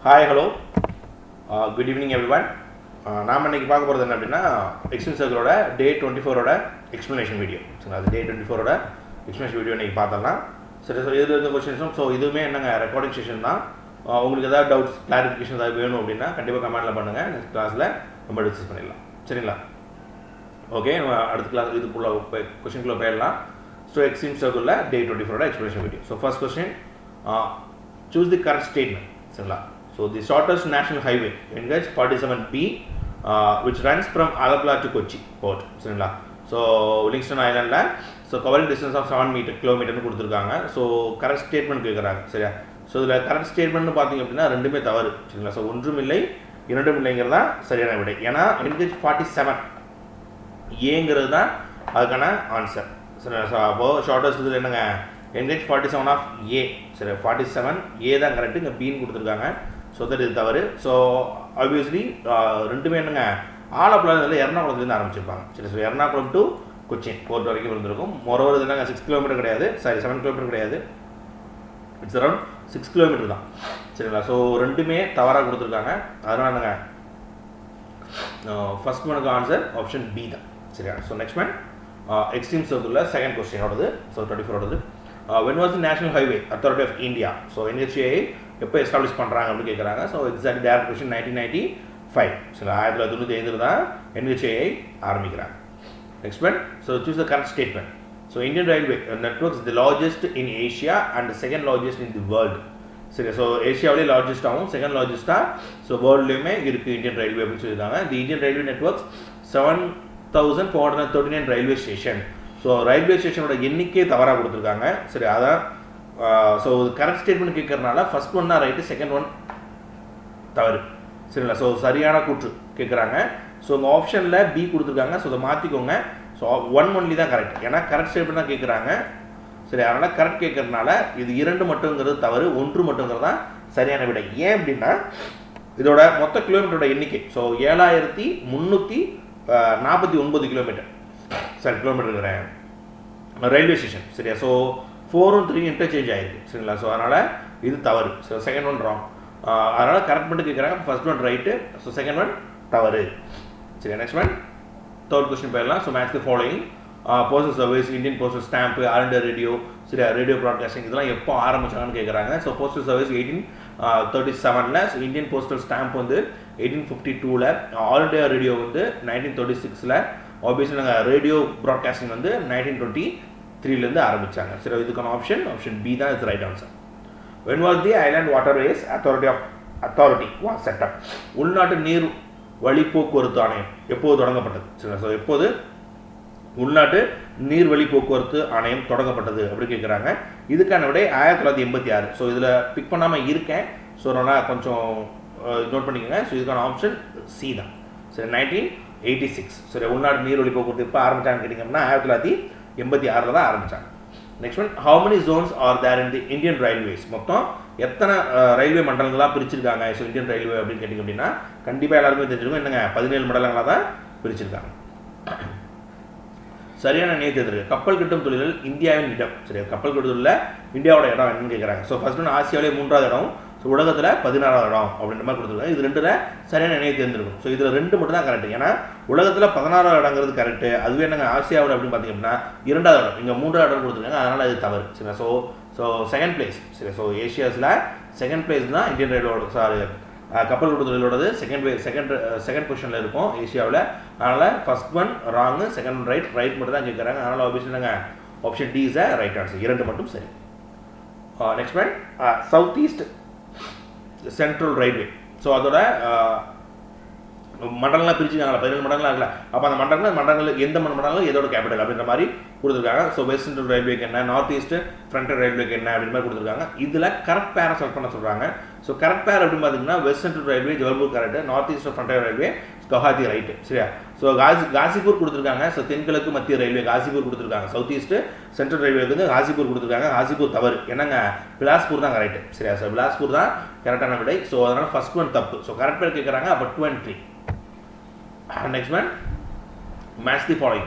Hi, hello. Good evening, everyone. நாம் இன்னைக்கு பார்க்க போகிறது என்ன அப்படின்னா எக்ஸ்டென்ஸ் சர்க்கிளோட டே 24ஓட எக்ஸ்ப்ளனேஷன் வீடியோ. ஸோ அது டே 24ஓட எக்ஸ்ப்ளனேஷன் வீடியோ இன்றைக்கி பார்த்தலாம். சரி, ஸோ இதில் இருந்த கொஸ்டின்ஸும் ஸோ இதுவுமே என்னங்க ரெக்கார்டிங் செஷன் தான். உங்களுக்கு ஏதாவது டவுட்ஸ் கிளாரிஃபிகேஷன் ஏதாவது வேணும் அப்படின்னா கண்டிப்பாக கமெண்ட்டில் பண்ணுங்கள். நெக்ஸ்ட் கிளாஸில் நம்ம டிஸ்கஸ் பண்ணிடலாம். சரிங்களா? ஓகே, நம்ம அடுத்த கிளாஸ் இதுக்குள்ள கொஸ்டின்குள்ளே போயிடலாம். ஸோ எக்ஸ்ட்ரீம் சர்க்கிளில் டே 24ஓட explanation video. So first question, choose the correct statement. சரிங்களா? So the shortest national highway NH 47B which runs from Alapla to Kochi port. சரிங்களா? So Livingston Island ல so covering distance of 7 கிலோமீட்டர்னு கொடுத்துருக்காங்க. So correct statement கேட்குறாங்க. சரியா? So இதில் correct ஸ்டேட்மெண்ட்னு பார்த்தீங்க அப்படின்னா ரெண்டுமே தவறு. சரிங்களா? ஸோ ஒன்றும் இல்லை இரண்டும் இல்லைங்கிறது தான் சரியான விடை. ஏன்னா NH 47 ஏங்கிறது தான் அதுக்கான ஆன்சர். சரிங்களா? ஸோ அப்போது ஷார்ட்டஸ்ட் இதில் என்னங்க NH 47 ஆஃப் ஏ. சரி, 47 ஏ தான் கரெக்டு, இங்கே பின்னு கொடுத்துருக்காங்க. ஸோ தட் இது தவறு. ஸோ ஆப்வியஸ்லி ரெண்டுமே என்னங்க ஆலப்புழாவில் எர்ணாகுளத்துலேருந்து ஆரம்பிச்சிருப்பாங்க. சரி, so Ernakulam to Cochin port வரைக்கும் இருந்திருக்கும். மொரோவர் இது என்னங்க 6 கிலோமீட்டர் கிடையாது, சாரி 7 கிலோமீட்டர் கிடையாது, இட்ஸ் அரௌண்ட் 6 கிலோமீட்டர் தான். சரிங்களா? ஸோ ரெண்டுமே தவறாக கொடுத்துருக்காங்க. அதனால் என்னங்க ஃபர்ஸ்ட் ஒனுக்கு ஆன்சர் ஆப்ஷன் பி தான். சரியா? ஸோ நெக்ஸ்ட் ஒன் எக்ஸ்ட்ரீம் சர்க்கிளில் செகண்ட் கொஸ்டினோடது. ஸோ 24ஓடது. when was the National Highway Authority of India? So NHAI எப்போ எஸ்டாப்ளிஷ் பண்ணுறாங்க அப்படின்னு கேட்குறாங்க. So exact direct question 1995. சில 1995 தான் NHAI ஆரம்பிக்கிறாங்க. Next one, so choose the correct statement. So Indian railway networks the largest in Asia and second largest in the world. சரி, so ஏஷியாவிலே லார்ஜஸ்டாகவும் செகண்ட் லார்ஜஸ்ட்டாக ஸோ வேர்ல்டுலேயுமே இருக்குது இந்தியன் ரயில்வே அப்படின்னு சொல்லியிருக்காங்க. The Indian railway networks 7,439 railway station. So railway ஸ்டேஷனோட எண்ணிக்கை தவறாக கொடுத்துருக்காங்க. சரி, அதான் ஸோ கரெக்ட் ஸ்டேட்மெண்ட் கேட்கறதுனால ஃபர்ஸ்ட் ஒன் தான் ரைட்டு, செகண்ட் ஒன் தவறு. சரிங்களா? ஸோ சரியான கூற்று கேட்குறாங்க. ஸோ உங்கள் ஆப்ஷனில் பி கொடுத்துருக்காங்க. ஸோ அதை மாற்றிக்கோங்க. ஸோ 1 ஒன்லி தான் கரெக்ட், ஏன்னா கரெக்ட் ஸ்டேட்மெண்ட் தான் கேட்குறாங்க. சரி, அதனால் கரெக்ட் கேட்கறதுனால இது 2 மட்டுங்கிறது தவறு, 1 மட்டுங்கிறது தான் சரியான விடை. ஏன் அப்படின்னா இதோட மொத்த கிலோமீட்டரோட எண்ணிக்கை ஸோ 7,349 கிலோமீட்டர். சரி, கிலோமீட்டர் இருக்கிறேன் ரயில்வே ஸ்டேஷன். சரியா? ஸோ 4ம் 3 இன்டர்சேஞ்ச் ஆகிருக்கு. சரிங்களா? ஸோ அதனால் இது தவறு. So second one wrong. அதனால் கரெக்ட் பண்ணிட்டு கேட்குறாங்க. First one right, so second one தவறு. சரி, நெக்ஸ்ட் ஒன் தேர்ட் கொஸ்டின் போயிடலாம். So match the following. Postal service, Indian postal stamp, all India radio, சரியா, ரேடியோ ப்ராட்காஸ்டிங் இதெல்லாம் எப்போ ஆரம்பிச்சாங்கன்னு கேட்குறாங்க. So postal service 1837, so Indian postal stamp வந்து 1852, all India radio வந்து 1936, obviously நாங்கள் ரேடியோ ப்ராட்காஸ்டிங் வந்து 1923 ஆரம்பித்தாங்க. சரி, இதுக்கான ஆப்ஷன் பி தான் is right answer. when was the island waterways authority was set up? உள்நாட்டு நீர் வழி போக்குவரத்து ஆணையம் எப்போது தொடங்கப்பட்டது? சரி, ஸோ எப்போது உள்நாட்டு நீர் வழி போக்குவரத்து ஆணையம் தொடங்கப்பட்டது அப்படி கேட்குறாங்க. இதுக்கான விட 1986. ஸோ இதில் பிக் பண்ணாமல் இருக்கேன். ஸோ நான் கொஞ்சம் நோட் பண்ணிக்கோங்க. ஸோ இதுக்கான ஆப்ஷன் சி தான். சரி, 1986. சரி, உள்நாட்டு நீர் வழி போக்குவரத்து எப்போ ஆரம்பிச்சாங்கன்னு கேட்டிங்கன்னா 1986 தான் ஆரம்பித்தாங்க. Next one, how many zones are there in the Indian railways? மொத்தம் எத்தனை ரயில்வே மண்டலங்களாக பிரிச்சிருக்காங்க ஸோ இந்தியன் ரயில்வே அப்படின்னு கேட்டிங்க அப்படின்னா கண்டிப்பாக எல்லாருக்குமே தெரிஞ்சிருக்கும். என்னங்க 17 மண்டலங்களாக தான் பிரிச்சிருக்காங்க. சரியான நினைவு தேர்ந்தெடுக்க. கப்பல் கட்டும் தொழிலில் இந்தியாவின் இடம். சரி, கப்பல் கட்டும் தொழிலில் இந்தியாவோட இடம் என்னன்னு கேட்குறாங்க. ஸோ ஃபர்ஸ்ட் ஒன் ஆசியாவிலே 3வது இடம், ஸோ உலகத்தில் 16வது இடம் அப்படின்ற மாதிரி கொடுத்துருக்காங்க. இது 2ல் சரியான நினைவு தேர்ந்தெடுக்கும். ஸோ இதில் 2 மட்டும் தான் கரெக்ட். ஏன்னா உலகத்தில் 16வது இடங்கிறது கரெக்டு. அதுவே என்னங்க ஆசியாவில் அப்படின்னு பார்த்தீங்க அப்படின்னா 2வது இடம், இங்கே 3வது இடம் கொடுத்துருக்காங்க. அதனால் அது தவறு. சரி, ஸோ செகண்ட் பிளேஸ். சரி, ஸோ ஏஷியாஸில் செகண்ட் பிளேஸ் தான் இந்தியன் ரயில்வேயோட சாரி கப்பல் கட்டும் தொழிலோடது செகண்ட் பொசிஷனில் இருக்கும் ஏஷியாவில். அதனால் first one wrong, second one right மட்டும் தான் கேட்குறாங்க. அதனால் ஆப்வியஸ்லி நாங்கள் option D is right answer. 2 மட்டும் சரி. Next one, south east central railway. So அதோட மண்டலங்களாக பிரிச்சுக்காங்களா, 17 மண்டலங்களாக இருக்கல. அப்போ அந்த மண்டலங்கள் எந்த மண்டலங்களும் எதோட கேபிட்டல் அப்படின்ற மாதிரி கொடுத்துருக்காங்க. ஸோ வெஸ்ட் சென்ட்ரல் ரயில்வேக்கு என்ன, நார்த் ஈஸ்ட் ஃப்ரண்டல் ரயில்வேக்கு என்ன அப்படின்ற மாதிரி கொடுத்துருக்காங்க. இதில் கரெக்ட் பேரை செலக்ட் பண்ண சொல்கிறாங்க. ஸோ கரெக்ட் பேர் அப்படின்னு பார்த்தீங்கன்னா west central railway Jabalpur correct, north east frontier railway Guwahati right. சரியா? ஸோ காசிப்பூர் கொடுத்துருக்காங்க. ஸோ தென்கிழக்கு மத்திய ரயில்வே காசிப்பூர் கொடுத்துருக்காங்க. சவுத் ஈஸ்ட் சென்ட்ரல் ரயில்வேக்கு வந்து காசிப்பூர் கொடுத்துருக்காங்க. காசிப்பூர் தவறு. என்னங்க பிலாஸ்பூர் தான் கரெக்ட். சரியா? ஸோ பிலாஸ்பூர் தான் கரெக்டான விடை. ஸோ அதனால் ஃபர்ஸ்ட் ஒன் தப்பு. ஸோ கரெக்ட் பேர் கேட்குறாங்க. அப்போ 2 and 3. Next one, match the following.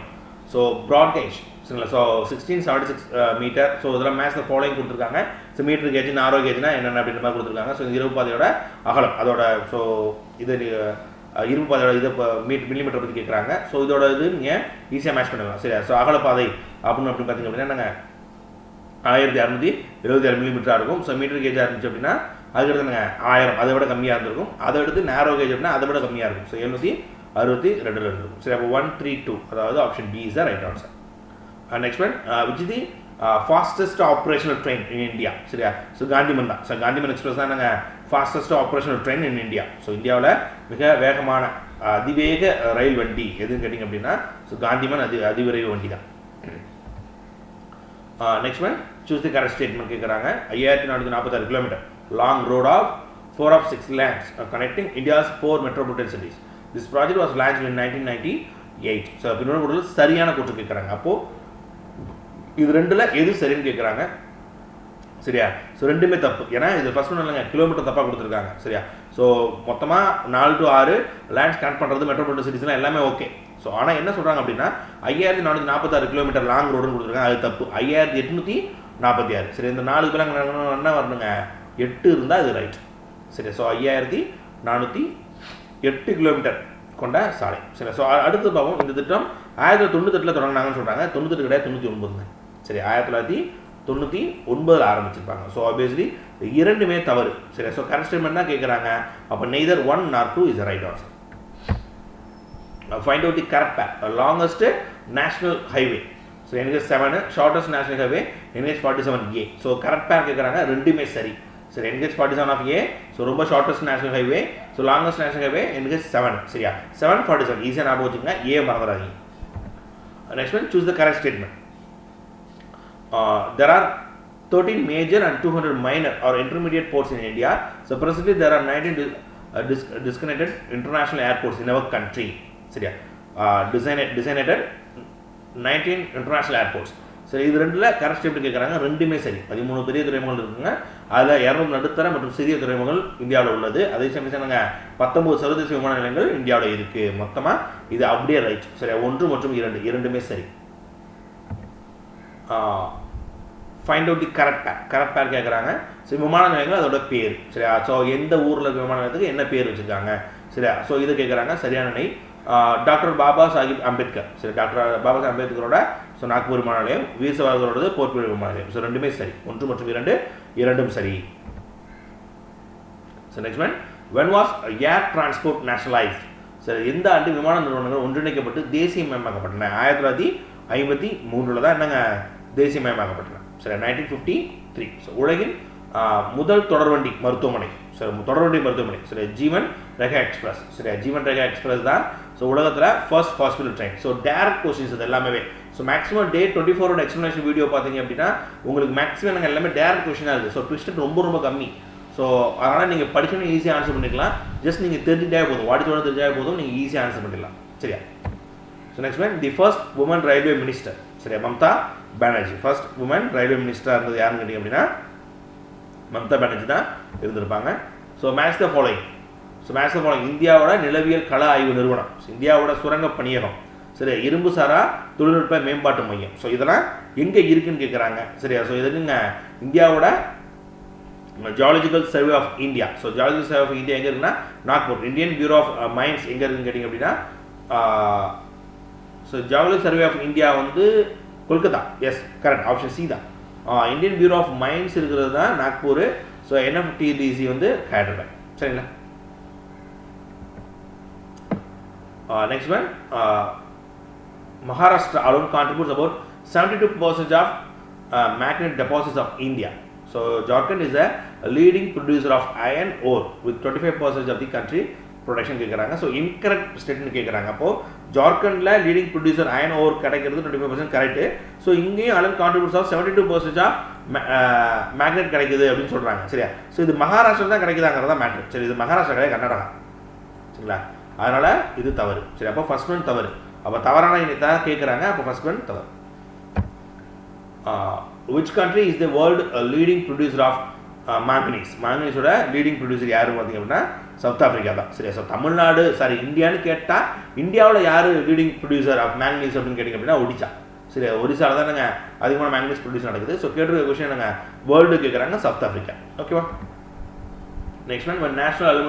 So broad gauge. சரிங்களா? So 1676 metre. ஸோ இதில் மேட்ச் த ஃபாலோயிங் கொடுத்துருக்காங்க. So so metre gauge narrow கேஜ்னா என்னென்ன அப்படின்ற மாதிரி கொடுத்துருக்காங்க. ஸோ இருப்பு பாதையோட அகலம் அதோட ஸோ இது இருப்பு பாதையோட இதை மில்லிமீட்டர் பற்றி கேட்குறாங்க. ஸோ இதோட இது நீங்கள் ஈஸியாக மேட்ச் பண்ணிடலாம் சரியா. ஸோ அகலப்பாதை அப்படின்னு பார்த்தீங்க அப்படின்னா நாங்கள் 1676 மில்லிமீட்டராக இருக்கும். ஸோ மீட்டர் கேஜாக இருந்துச்சு அப்படின்னா அதுக்கடுத்து நாங்கள் 1000 அதை விட கம்மியாக இருந்திருக்கும். அதை எடுத்து நேரோ கேஜ் அப்படின்னா அதை விட கம்மியாக இருக்கும். ஸோ 762 இருக்கும் சரி. அப்போ 132 அதாவது option B is the right answer. Next one which is the fastest operational train in India சரியா. ஸோ காந்திமன் தான். ஸோ காந்திமன் எக்ஸ்பிரஸ் தான் நாங்கள் fastest operational train in India. So இந்தியாவில் மிக வேகமான அதிவேக ரயில் வண்டி எதுன்னு கேட்டிங்க அப்படின்னா ஸோ காந்திமன் அதிவிரைவு வண்டி தான். Next one choose the correct statement கேட்குறாங்க. 5446 kilometre long road of 4 of 6 lanes connecting India's 4 metropolitan cities. This project was launched in 1998. So பின்னோட கூடல சரியான கூற்று கேட்குறாங்க. அப்போது இது ரெண்டில் எது சரின்னு கேட்குறாங்க சரியா. ஸோ ரெண்டுமே தப்பு. ஏன்னா இது ஃபர்ஸ்ட் ஒன்று இல்லைங்க கிலோமீட்டர் தப்பாக கொடுத்துருக்காங்க சரியா. ஸோ மொத்தமாக 4 to 6 லேண்ட்ஸ் கனெக்ட் பண்ணுறது மெட்ரோபாலிட்டன் சிட்டிஸ்லாம் எல்லாமே ஓகே. ஸோ ஆனால் என்ன சொல்கிறாங்க அப்படின்னா 5446 கிலோமீட்டர் லாங் ரோடுன்னு கொடுத்துருக்காங்க. அது தப்பு. 5846 சரி. இந்த 4 பேர் என்ன வரணுங்க 8 இருந்தால் அது ரைட் சரி. ஸோ 5408 கிலோமீட்டர் கொண்ட சாலை சரி. ஸோ அடுத்து பார்ப்போம். இந்த திட்டம் 1998 தொடங்கினாங்கன்னு சொல்கிறாங்க. 98 கிடையாது 99 சரி. 1999 ஆரம்பிச்சிருப்பாங்க. ஸோ ஆப்வியஸ்லி இரண்டுமே தவறு சரி. ஸோ கரெக்ட் ஸ்டேட்மெண்ட் தான் கேட்குறாங்க. அப்போ neither 1 nor 2 is right answer. Find out the correct path. Longest national highway. So NH 7 shortest national highway NH 47A. So correct path கேட்குறாங்க. ரெண்டுமே சரி சரி. NH 47 of A. ஸோ ரொம்ப shortest national highway. So longest national highway NH 7 சரியா. 747 ஈஸியாக ஞாபகம் வச்சுக்கோங்க. ஏ மறந்துடாதீங்க. Next one choose the correct statement. There are 13 major and 200 minor or intermediate ports in India. So presently there are 19 disconnected international airports in our country. சரியா. designated 19 international airports. சரி. இது ரெண்டில் correct statement கேட்குறாங்க. ரெண்டுமே சரி. 13 பெரிய துறைமுகங்கள் இருக்குங்க. அதில் 200 நடுத்தர மற்றும் சிறிய துறைமுகங்கள் இந்தியாவில் உள்ளது. அதே சமயம் நாங்கள் 19 சர்வதேச விமான நிலையங்கள் இந்தியாவில் இருக்குது. மொத்தமாக இது அப்படியே ரைட் சரியா. 1 மற்றும் 2 இரண்டுமே சரி. Find out the correct pair கேட்குறாங்க. ஸோ விமான நிலையங்கள் அதோட பேர் சரியா. ஸோ எந்த ஊரில் இருக்க விமான நிலையத்துக்கு என்ன பேர் வச்சுருக்காங்க சரியா. ஸோ இது கேட்குறாங்க. சரியான நை டாக்டர் பாபா சாஹிப் அம்பேத்கர் சரி. டாக்டர் பாபா சாஹிப் அம்பேத்கரோட ஸோ நாக்பூர் விமான நிலையம். வீர் சவார்களோடது போர்ட்பில் விமான நிலையம். ஸோ ரெண்டுமே சரி. 1 மற்றும் 2 இரண்டும் சரி. So next one when was air transport nationalised சரி. எந்த ஆண்டு விமான நிறுவனங்கள் ஒன்றிணைக்கப்பட்டு தேசியமயமாக்கப்பட்டன. 1953 தான் என்னங்க தேசியமயமாக்கப்பட்டன சரி. 1953 ஸோ உலகின் முதல் தொடர்வண்டி மருத்துவமனை சரி. தொடர்வண்டி மருத்துவமனை சரி. ஜீவன் ரேகா எக்ஸ்பிரஸ் சரி. ஜீவன் ரேகா எக்ஸ்பிரஸ் தான் ஸோ உலகத்தில் first hospital train. So direct questions இது எல்லாமே. ஸோ மேக்ஸிமம் டே 24 எக்ஸ்பிளனேஷன் வீடியோ பார்த்தீங்க அப்படின்னா உங்களுக்கு மேக்ஸிமம் நாங்கள் எல்லாமே டேரக்ட் கொஸ்டினாக இருக்குது. ஸோ ட்விஸ்ட் ரொம்ப கம்மி. ஸோ அதனால் நீங்கள் படிச்சோன்னு ஈஸியாக ஆன்சர் பண்ணிக்கலாம். ஜஸ்ட் நீங்கள் தெரிஞ்சுட்டே போதும். வாடிச்சோட தெரிஞ்சாலே போதும் நீங்கள் ஈஸியாக ஆன்சர் பண்ணிடலாம் சரியா. So next one the first woman railway minister சரியா. Mamata Banerjee first woman railway மினிஸ்டராக இருந்தது யாருன்னு கேட்டிங்க அப்படின்னா மம்தா பானர்ஜி தான் இருந்திருப்பாங்க. So match the following. So match the following இந்தியாவோட நிலவியல் கள ஆய்வு நிறுவனம். இந்தியாவோட சுரங்க பணியகம் சரி. இரும்பு சாரா தொழில்நுட்ப மேம்பாட்டு மையம். ஸோ இதெல்லாம் எங்கே இருக்குன்னு கேட்குறாங்க சரியா. ஸோ இதுங்க இந்தியாவோட geological survey of India. So geological survey of India எங்கே இருக்குன்னா Nagpur. Indian bureau of mines எங்கே இருக்குன்னு கேட்டிங்க அப்படின்னா so geological survey of India வந்து Kolkata. Yes correct option C தான். இந்தியன் பியூரோ ஆஃப் மைன்ஸ் இருக்கிறது தான் நாக்பூர். ஸோ என்எஃப்டிடிசி வந்து ஹைதராபாத் சரிங்களா. Next one Maharashtra alone contributes about 72% of magnet deposits of India. So Jharkhand is a leading producer of iron ore with 25% of the country production கேட்குறாங்க. So incorrect statement கேட்குறாங்க. அப்போது ஜார்க்கண்டில் leading producer iron ore கிடைக்கிறது 25% correct. So இங்கேயும் அலன் contributes of 72% of magnet கிடைக்குது அப்படின்னு சொல்கிறாங்க சரியா. ஸோ இது மகாராஷ்டிரா தான் கிடைக்குதாங்கிறதா மேட்ரு சரி. இது மகாராஷ்டிரா கிடையாது கர்நாடகா சரிங்களா. அதனால் இது தவறு சரி. அப்போ ஃபர்ஸ்ட் ஒன் தவறு. அப்போ தவறான தான் கேட்குறாங்க. அப்போ ஃபர்ஸ்ட் ஒன் தவறு. Which country is the world leading producer of manganese. மேங்கனீஸோட லீடிங் ப்ரொடியூசர் யார் பார்த்தீங்க அப்படின்னா சவுத் ஆஃப்ரிக்கா தான் சரியா. ஸோ தமிழ்நாடு சாரி இந்தியான்னு கேட்டால் இந்தியாவில் யார் லீடிங் ப்ரொடியூசர் ஆஃப் மேங்கனீஸ் அப்படின்னு கேட்டிங்க அப்படின்னா ஒடிச்சா சரி ஒரிசால தான் என்னங்க அதிகமான மேங்கனீஸ் ப்ரொடியூஸ் நடக்குது. ஸோ கேட்டிருக்க கொஸ்டின் என்னங்க வேர்ல்டு கேட்குறாங்க சவுத் ஆஃப்ரிக்கா. ஓகேவா. Next one national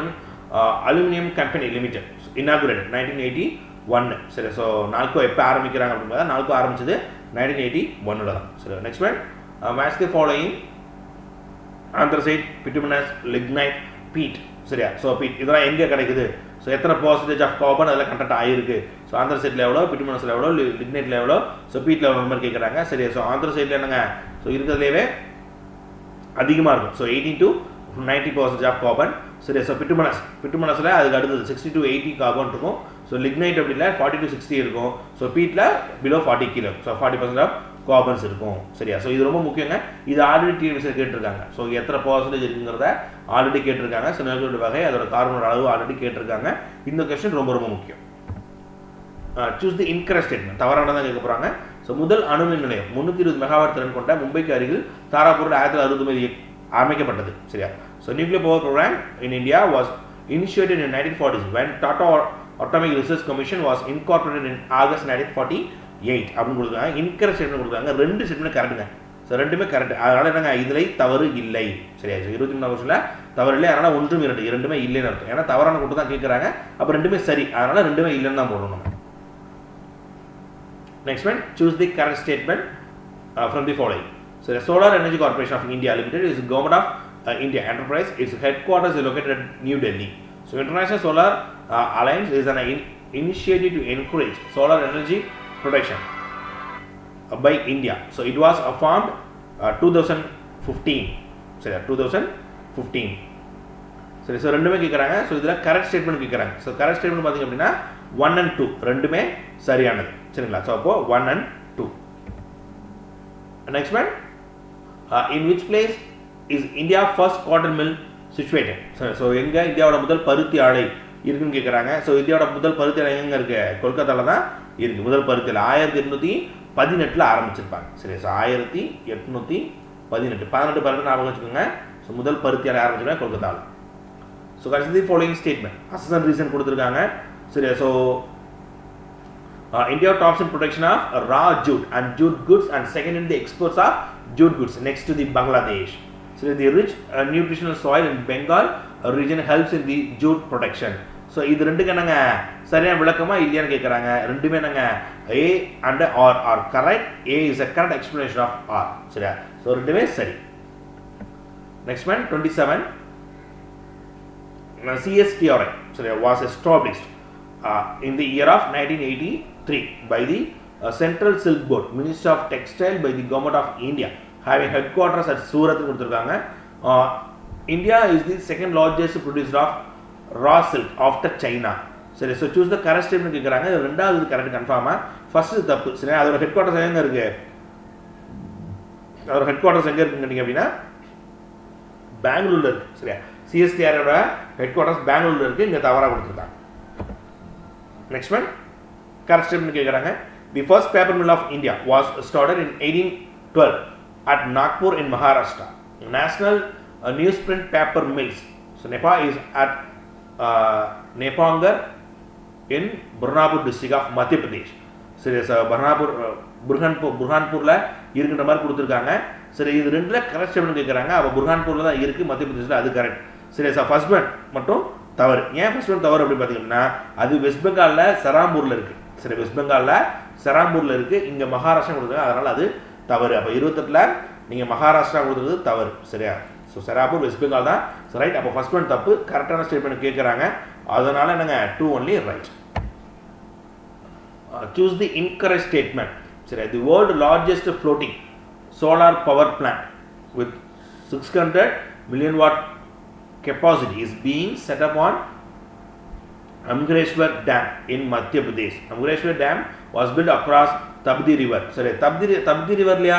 aluminium company limited inaugurated 1981. சரி ஸோ நால்கோ எப்போ ஆரம்பிக்கிறாங்க அப்படின்னா நால்கோ ஆரம்பிச்சது 1981 தான். சரி next one match the following anthracite, bituminous, lignite, peat. சரியா. ஸோ பீட் இதெல்லாம் எங்கே கிடைக்குது, ஸோ எத்தனை % ஆஃப் கார்பன் அதில் கண்டென்ட் ஆகிருக்கு, ஸோ ஆந்த்ரசைட்டில் எவ்வளோ, பிட்டுமினஸில் எவ்வளோ, லிக்னைட்டில் எவ்வளோ, ஸோ பீட்டில் எவ்வளோ மாதிரி கேட்குறாங்க. சரி ஸோ ஆந்த்ரசைட்டில் என்னங்க ஸோ இருக்கிறதுலேயே அதிகமாக இருக்கும். So 18 to 90% of carbon. சரி ஸோ பிட்டுமினஸில் அதுக்கு அடுத்தது 60 to 80 கார்பன் இருக்கும். ஸோ லிக்னைட் அப்படின்னா 40 to 60 இருக்கும். ஸோ பீட்டில் below 40 kilo, so 40% of carbons இருக்கும். சரியா. ஸோ இது ரொம்ப முக்கியங்க. இது ஆல்ரெடி டிஎன்பிஎஸ்சியில் கேட்டிருக்காங்க. ஸோ எத்தனை % இருக்குங்கிறத ஆல்ரெடி கேட்டிருக்காங்க. ஸோ நிலக்கரி வகை அதோட கார்பனோட அளவு ஆல்ரெடி கேட்டிருக்காங்க. இந்த கொஸ்டின் ரொம்ப ரொம்ப முக்கியம். Choose the incorrect statement. தவறானதான் கேட்க போகிறாங்க. ஸோ முதல் அணுமின் நிலையம் 320 மெகாவாட் திறன் கொண்ட மும்பைக்கு அருகில் தாராபூரில் 1969 அமைக்கப்பட்டது. சரியா. So nuclear power programme in India was initiated in 1940s when Tata Atomic Research Commission was incorporated in August 1948 அப்படின்னு கொடுத்தாங்க. இன்கரெக்ட் ஸ்டேட்மெண்ட் கொடுத்தாங்க. 2 ஸ்டேட்மெண்ட் கரெக்டுங்க. ஸோ ரெண்டுமே கரெக்ட். அதனால என்னங்க இதில் தவறு இல்லை. சரியா. ஸோ 23 வருஷத்தில் தவறு இல்லை. அதனால் 1 2 இரண்டுமே இல்லைன்னு அர்த்தம். ஏன்னா தவறான கூட்டு தான் கேட்குறாங்க. அப்போ ரெண்டுமே சரி. அதனால் ரெண்டுமே இல்லைன்னு தான் போடணும் நம்ம. Next one choose the correct statement from the following. So the Solar Energy Corporation of India Limited is government of India enterprise. Its headquarters is located at New Delhi. So International Solar Alliance is an initiative to encourage solar energy production by India. So it was formed 2015. So 2015. So ரெண்டுமே கேக்குறாங்க. So இதுல correct statement கேக்குறாங்க. So correct statement பாத்தீங்க அப்படினா 1 and 2 ரெண்டுமே சரியானது. சரிங்களா. So அப்போ 1 and 2. Next one, in which place is India first cotton mill situated? So எங்க இந்தியாவோட முதல் பருத்தி ஆலை இருக்குன்னு கேக்குறாங்க. ஸோ இந்தியாவோட முதல் பருத்தி ஆலை எங்க இருக்கு? கொல்கத்தால தான் இருக்கு. முதல் பருத்தி ஆலை 1818 ஆரம்பிச்சிருப்பாங்க. சரி. ஸோ 1818 18 ஞாபகம் வச்சுக்கோங்க. ஸோ முதல் பருத்தி ஆலை ஆரம்பிச்சிருக்காங்க கொல்கத்தால. ஸோ கடைசி தி ஃபாலோயிங் ஸ்டேட்மெண்ட் அசன் ரீசன் கொடுத்துருக்காங்க. சரி. So India tops in production of raw jute and jute goods and second in the exports of jute goods next to the Bangladesh. So the rich nutritional soil in Bengal region helps in the jute production. So இது ரெண்டுக்கு என்னங்க சரியான விளக்கமா இல்லையான்னு கேக்குறாங்க. ரெண்டுமே என்னங்க A and R are correct. A is a correct explanation of R. சரியா. So ரெண்டுமே சரி. Next one 27. CSTRI was established in the year of 1983 by the Central Silk Board, Ministry of Textile by the Government of India, having headquarters at Surat. India is the second largest producer of raw silk after China. சரி. So choose the correct statement கேட்குறாங்க. ரெண்டாவது correct கன்ஃபார்மா, first தப்பு. சரி. அதோட head quarters எங்கே இருக்கு? அதோட ஹெட் குவார்ட்டர்ஸ் எங்கே இருக்குன்னு கேட்டிங்க அப்படின்னா பெங்களூர்ல இருக்கு. சரியா. சிஎஸ்டிஆரோட ஹெட் குவார்ட்டர்ஸ் பெங்களூர்ல இருக்கு. இங்கே தவறாக கொடுத்துருக்காங்க. நெக்ஸ்ட் ஒன் கரெக்ட் ஸ்டேட்மெண்ட் கேட்குறாங்க. The first paper mill of India was started in 1812 at Nagpur in Maharashtra. National news print paper mills so Nepa is at Nepanagar in Burhanpur district of Madhya Pradesh. சரி. புர்ஹான்பூரில் இருக்கின்ற மாதிரி கொடுத்துருக்காங்க. சரி. இது ரெண்டுல கரெக்ட் ஸ்டேட்மெண்ட் கேட்குறாங்க. அப்போ புர்ஹான்பூரில் தான் இருக்குது, மத்திய பிரதேசில். அது கரெக்ட். சரி. ஃபர்ஸ்ட் ஒன் மட்டும் தவறு. ஏன் ஃபர்ஸ்ட் ஒன் தவறு அப்படின்னு பார்த்தீங்கன்னா அது வெஸ்ட் பெங்காலில் செராம்பூரில் இருக்குது. சரி. வெஸ்ட் பெங்காலில் செராம்பூரில் இருக்குது. இங்கே மகாராஷ்டிரா கொடுத்துருக்காங்க. அதனால் அது தவறு. அப்போ 28ல் நீங்கள் மகாராஷ்டிரா கொடுத்துருது தவறு. சரியா. ஸோ செராம்பூர் வெஸ்ட் பெங்கால் தான். So right. அப்போ ஃபர்ஸ்ட் ஒன் தப்பு. கரெக்டான ஸ்டேட்மெண்ட் கேட்குறாங்க. அதனால என்னங்க 2 only right. Choose the incorrect statement. சரி. The world largest floating solar power plant with 600 million watt capacity is being set up on Amgreshwar Dam in Madhya Pradesh. Amgreshwar Dam was built across Tabdi River. சரி. Tabdi River லியா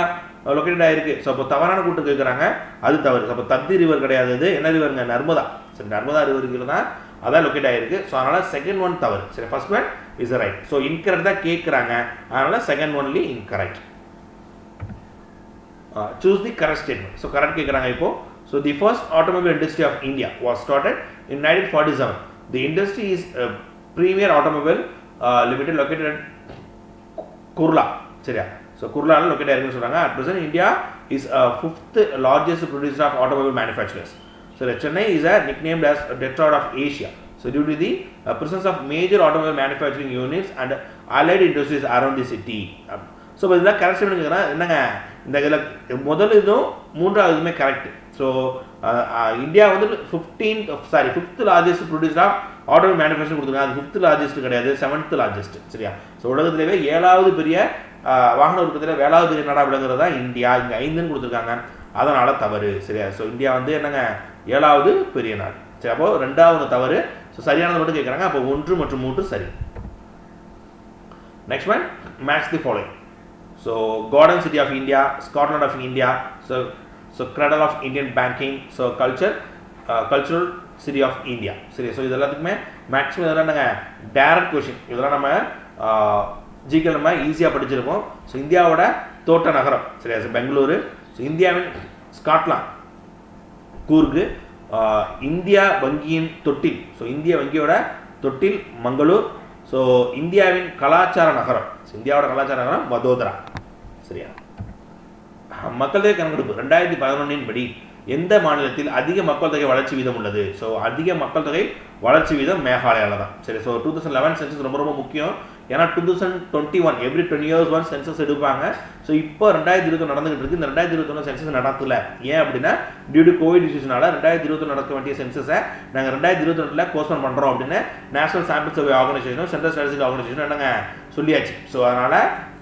located ஆயிருக்கு. So அப்போ தவறான கூட்டு கேட்குறாங்க. அது தவறு. அப்போ Tapti river கிடையாது. இது என்ன ரிவருங்க? நர்மதா. சரி. நர்மதா ரிவருக்கு தான் அதான் லொக்கேட் ஆயிருக்கு. ஸோ அதனால் செகண்ட் ஒன் தவறு. சரி. First one is right. So incorrect தான் கேட்குறாங்க. அதனால் second only incorrect. Choose the correct statement. So correct கேட்குறாங்க இப்போ. So the first automobile industry of India was started in 1947. The industry is Premier Automobile Limited located at Kurla. சரியா. So so குர்லாவில் locate ஆயிருக்குன்னு சொல்கிறாங்க. At present India is fifth largest producer of automobile manufacturers. So Chennai is nicknamed as Detroit of Asia. So due to the presence of major automobile manufacturing units and allied industries around the city. So இதெல்லாம் correct பண்ணுங்கன்னா என்னங்க, இந்த இதில் முதல் இதுவும் மூன்றாவது இதுவுமே correct. So India வந்து fifth largest producer of automobile manufacturing கொடுத்துருக்காங்க. அது ஃபிஃப்த் லார்ஜஸ்ட் கிடையாது, 7th லார்ஜஸ்ட். சரியா? ஸோ உலகத்திலேயே 7வது பெரிய வாகன உற்பத்தியில் 7வது பெரிய நாடாக விளங்குறது தான் இந்தியா. இங்கே 5ன்னு கொடுத்துருக்காங்க, அதனால் தவறு. சரியா? ஸோ இந்தியா வந்து என்னங்க 7வது பெரிய நாடு. சரி, அப்போ 2வது தவறு. ஸோ சரியானது மட்டும் கேட்குறாங்க. அப்போ 1 மற்றும் 3 சரி. Next one, match the following. So garden city of India, Scotland of India, so cradle of Indian banking, so cultural city of India. சரி, ஸோ இது எல்லாத்துக்குமே மேக்ஸிமம் இதெல்லாம் நாங்கள் டேரக்ட் கொஷின். இதெல்லாம் நம்ம ஜிகே நம்ம ஈஸியாக படிச்சிருக்கோம். ஸோ இந்தியாவோட தோட்ட நகரம். சரியா? ஸோ பெங்களூரு. ஸோ இந்தியாவின் ஸ்காட்லாந்து, கூர்கு. இந்தியா வங்கியின் தொட்டில். ஸோ இந்திய வங்கியோட தொட்டில் மங்களூர். ஸோ இந்தியாவின் கலாச்சார நகரம். இந்தியாவோட கலாச்சார நகரம் வதோதரா. சரியா? மக்கள் தொகை கணக்கெடுப்பு 2011 படி எந்த மாநிலத்தில் அதிக மக்கள் தொகை வளர்ச்சி வீதம் உள்ளது? ஸோ அதிக மக்கள் தொகை வளர்ச்சி வீதம் மேகாலயாவில் தான். சரி, ஸோ 2011 சென்சஸ் ரொம்ப ரொம்ப முக்கியம். ஏன்னா 2021 எவ்ரி 10 years ஒன் சென்சஸ் எடுப்பாங்க. ஸோ இப்போ 2021 நடந்துகிட்டு இருக்கு. இந்த 2021 சென்சஸ் நடத்தல. ஏன் அப்படின்னா டியூ டு கோவிட் இஷ்யூஸ்னால 2021 நடக்க வேண்டிய சென்சஸை நாங்கள் 2022 போஸ்ட்போன் பண்ணுறோம் அப்படின்னு நேஷனல் சாம்பிள் சர்வே ஆர்கனைசேஷனும் சென்ட்ரல் ஸ்டாட்டிஸ்டிக்ஸ் ஆர்கனைசேஷனும் என்னங்க சொல்லியாச்சு. ஸோ அதனால்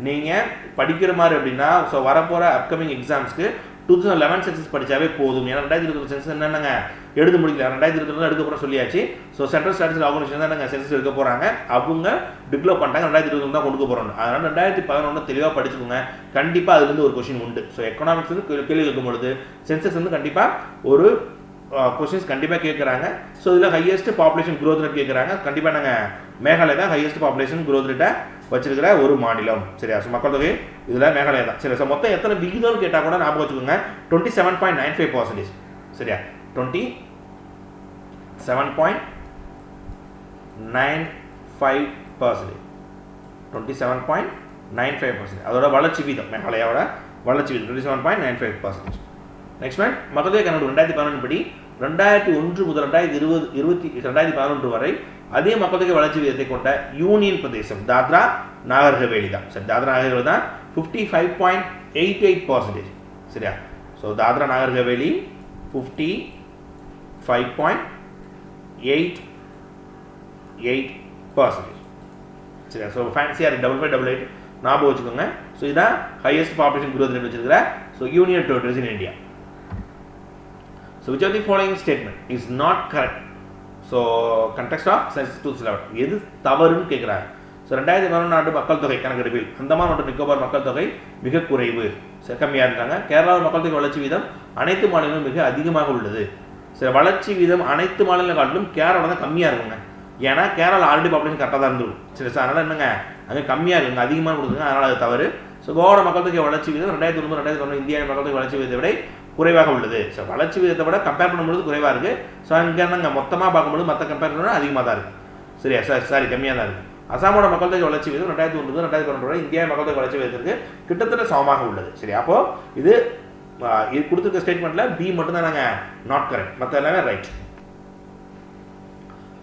நீங்கள் படிக்கிற மாதிரி அப்படின்னா ஸோ வரப்போகிற அப்கமிங் எக்ஸாம்ஸ்க்கு 2011 சென்சஸ் படித்தாவே போதும். ஏன்னா 2021 சென்சஸ் என்னென்னங்க எடுத்து முடிக்கல, 2022 எடுக்க போகிற சொல்லியாச்சு. ஸோ சென்ட்ரல் ஸ்டாட்டிஸ்டிக்ஸ் ஆர்கனைசேஷன் தான் நாங்கள் சென்சஸ் எடுக்க போகிறாங்க. அவங்க டிக்ளேர் பண்ணிட்டாங்க 2022 தான் கொடுக்க போகிறோம். அதனால் 2011 தெளிவாக படிச்சுக்கோங்க. கண்டிப்பாக அதுலேருந்து ஒரு கொஷின் உண்டு. ஸோ எக்கனாமிக்ஸ் வந்து கேள்வி கேட்கும் பொழுது சென்சஸ் வந்து கண்டிப்பாக ஒரு கொஸ்டின்ஸ் கண்டிப்பாக கேட்குறாங்க. ஸோ இதில் ஹையஸ்ட் பாப்புலேஷன் க்ரோத் ரேட் கேட்குறாங்க. கண்டிப்பாக நாங்கள் மேகாலயா தான் ஹையஸ்ட் பாப்புலேஷன் க்ரோத் ரேட்டை வச்சிருக்கிற ஒரு மாநிலம். சரியா? ஸோ மக்கள் தொகை இதில் மேகாலயா தான். சரி, ஸோ மொத்தம் எத்தனை விகிதம்னு கேட்டால் கூட ஞாபகம் வச்சுக்கோங்க. 27.95%. சரியா? 27.95%. 27.95%. அதோட வளர்ச்சி வீதம், மேகாலயாவோட வளர்ச்சி வீதம் 27.95%. நெக்ஸ்ட் ஒன், மக்கள் தொகை கணக்கு 2011 படி 2001 முதல் 2011 வரை அதே மக்கள் தொகை வளர்ச்சி விகிதத்தை கொண்ட யூனியன் பிரதேசம் தாத்ரா நாகர் ஹவேலி தான். சரி, தாத்ரா நாகர் ஹவேலி தான் 55.88%. சரியா? ஸோ தாத்ரா நாகர் ஹவேலி 55.88%. சரியா? ஸோ ஃபேன்சியாக 5588 ஞாபகம் வச்சுக்கோங்க. ஸோ இதுதான் ஹையஸ்ட் பாப்புலேஷன் growth rate வச்சிருக்கிற so union territories in India. So which of the following statement is not correct? So context of census 2011 எது தவறுன்னு கேட்குறாங்க. ஸோ 2011 மக்கள் தொகை கணக்கெடுப்பில் அந்தமான் மற்றும் நிக்கோபார் மக்கள் தொகை மிக குறைவு, கம்மியாக இருக்காங்க. கேரளாவில் மக்கள் தொகை வளர்ச்சி வீதம் அனைத்து மாநிலங்களும் மிக அதிகமாக உள்ளது. சரி, வளர்ச்சி வீதம் அனைத்து மாநில காட்டிலும் கேரளா தான் கம்மியாக இருக்குங்க. ஏன்னா கேரளா ஆல்ரெடி பாப்புலேஷன் கரெக்டாக தான் இருந்துடும். சரி, சார் அதனால் என்னங்க அங்கே கம்மியாக இருக்குங்க, அதிகமாக கொடுக்குங்க. அதனால் அது தவறு. ஸோ கோவாவோட மக்கள் தொகை வளர்ச்சி வீதம் 2009 இந்தியாவின் மக்கள் தொகை வளர்ச்சி வீதத்தை விட குறைவாக உள்ளது. ஸோ வளர்ச்சி விகிதத்தை விட கம்பேர் பண்ணும்போது குறைவாக இருக்குது. ஸோ அங்கே நாங்கள் மொத்தமாக பார்க்கும்போது மற்ற கம்பேர் பண்ணால் அதிகமாக தான் இருக்குது. சரியா? சாரி கம்மியாக தான் இருக்குது. அசாமோட மக்கள் தொகை வளர்ச்சி விகிதம் 2009 2012 இந்தியா மக்கள் தொகை வளர்ச்சி விகிதத்திற்கு கிட்டத்தட்ட சமமாக உள்ளது. சரி, அப்போது இது கொடுத்துருக்க ஸ்டேட்மெண்ட்டில் பி மட்டும் தான் நாங்கள் நாட் கரெக்ட், மற்ற எல்லாமே right.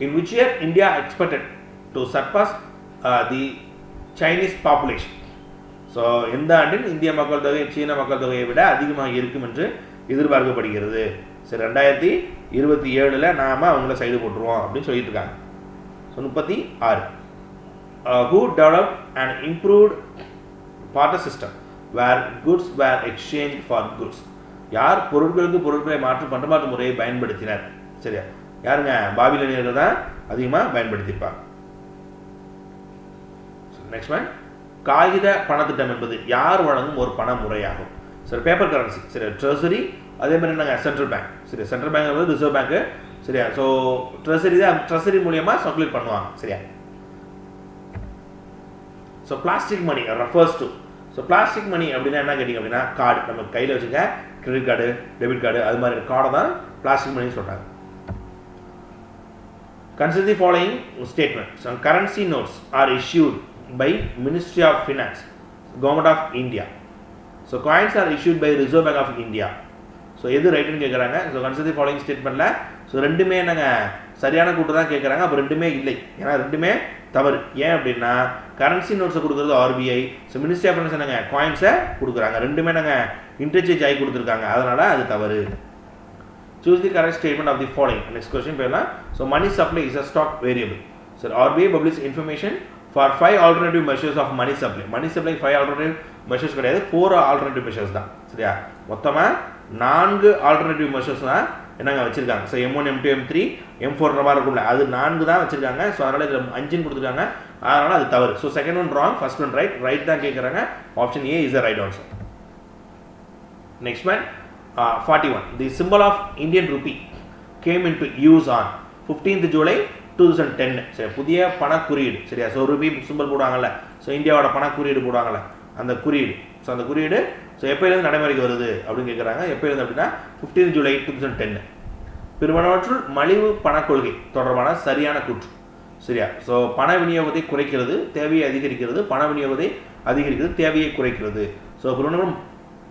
In which year India expected to surpass the Chinese population? So எந்த ஆண்டில் இந்திய மக்கள் தொகை சீன மக்கள் தொகையை விட அதிகமாக இருக்கும் என்று எதிர்பார்க்கப்படுகிறது? சரி, 2027 நாம் அவங்கள சைடு போட்டுருவோம் அப்படின்னு சொல்லிட்டு இருக்காங்க. So 36 who developed an improved barter system where goods were exchanged for goods? யார் பொருட்களுக்கு பொருட்களை பண்டமாற்று முறையை பயன்படுத்தினர்? சரியா? யாருங்க? பாபிலோனியர்கள் தான் அதிகமாக பயன்படுத்தியிருப்பாங்க. நெக்ஸ்ட் ஒன், காகித பணத்திட்டம் என்பது யார் வழங்கும் ஒரு பண முறையாகும்? சரி, பேப்பர் கரன்சி. சரி, ட்ரெஸரி, அதே மாதிரி என்னங்க சென்ட்ரல் பேங்க். சரி, சென்ட்ரல் பேங்க் வந்து ரிசர்வ் பேங்க்கு. சரியா? ஸோ ட்ரெஸரி மூலியமாக சர்க்குலேட் பண்ணுவாங்க. சரியா? So plastic money refers to. So plastic money அப்படின்னா என்ன கேட்டிங்க அப்படின்னா கார்டு, நம்ம கையில் வச்சுக்க கிரெடிட் கார்டு, டெபிட் கார்டு, அது மாதிரி கார்டை தான் பிளாஸ்டிக் மணின்னு சொல்கிறாங்க. Consider the following statement. Some currency notes are issued by Ministry of Finance. Government of India. So coins are issued by reserve bank of India. So எது ரைட்டுன்னு கேட்குறாங்க. So consider the following ஸ்டேட்மெண்ட்டில் so ரெண்டுமே நாங்கள் சரியான கூட்டு தான் கேட்குறாங்க. அப்போ ரெண்டுமே இல்லை, ஏன்னா ரெண்டுமே தவறு. ஏன் அப்படின்னா கரன்சி நோட்ஸை கொடுக்குறது RBI, so ministry of finance நாங்கள் காயின்ஸை கொடுக்குறாங்க. ரெண்டுமே நாங்கள் இன்டர்சேஞ்ச் ஆகி கொடுத்துருக்காங்க, அதனால் அது தவறு. Choose the correct statement of the following. Next question பேரலாம். So money supply is a stock variable. So RBI publishes information for 5 alternative measures of money supply. Money supply 5 alternative measures கிடையாது, 4 alternative measures தான். சரியா? மொத்தமா 4 alternative measures தான் என்னங்க வச்சிருக்காங்க. So M1, M2, M3, M4 மாதிரி இருக்கும்ல, அது 4 தான் வச்சிருக்காங்க. ஸோ அதனால் இதில் 5 கொடுத்துருக்காங்க, அதனால் அது தவறு. So second one wrong, first one right. Right தான் கேட்குறாங்க. Option A is the right answer. Next one 41. The symbol of Indian rupee came into use on 15th July 2010. சரி, புதிய பண குறியீடு. சரியா? ஸோ ரூபி சிம்பிள் போடுவாங்கல்ல, ஸோ இந்தியாவோட பண குறியீடு போடுவாங்கல்ல, அந்த குறியீடு. ஸோ அந்த குறியீடு ஸோ எப்போயிலேருந்து நடைமுறைக்கு வருது அப்படின்னு கேட்குறாங்க. எப்போயிலேருந்து அப்படின்னா 15th July 2010. பிரிவனவற்றுள் மலிவு பணக் கொள்கை தொடர்பான சரியான கூற்று. சரியா? ஸோ பண விநியோகத்தை குறைக்கிறது, தேவையை அதிகரிக்கிறது, பண விநியோகத்தை அதிகரிக்கிறது, தேவையை குறைக்கிறது. ஸோ பிரிவனவரும்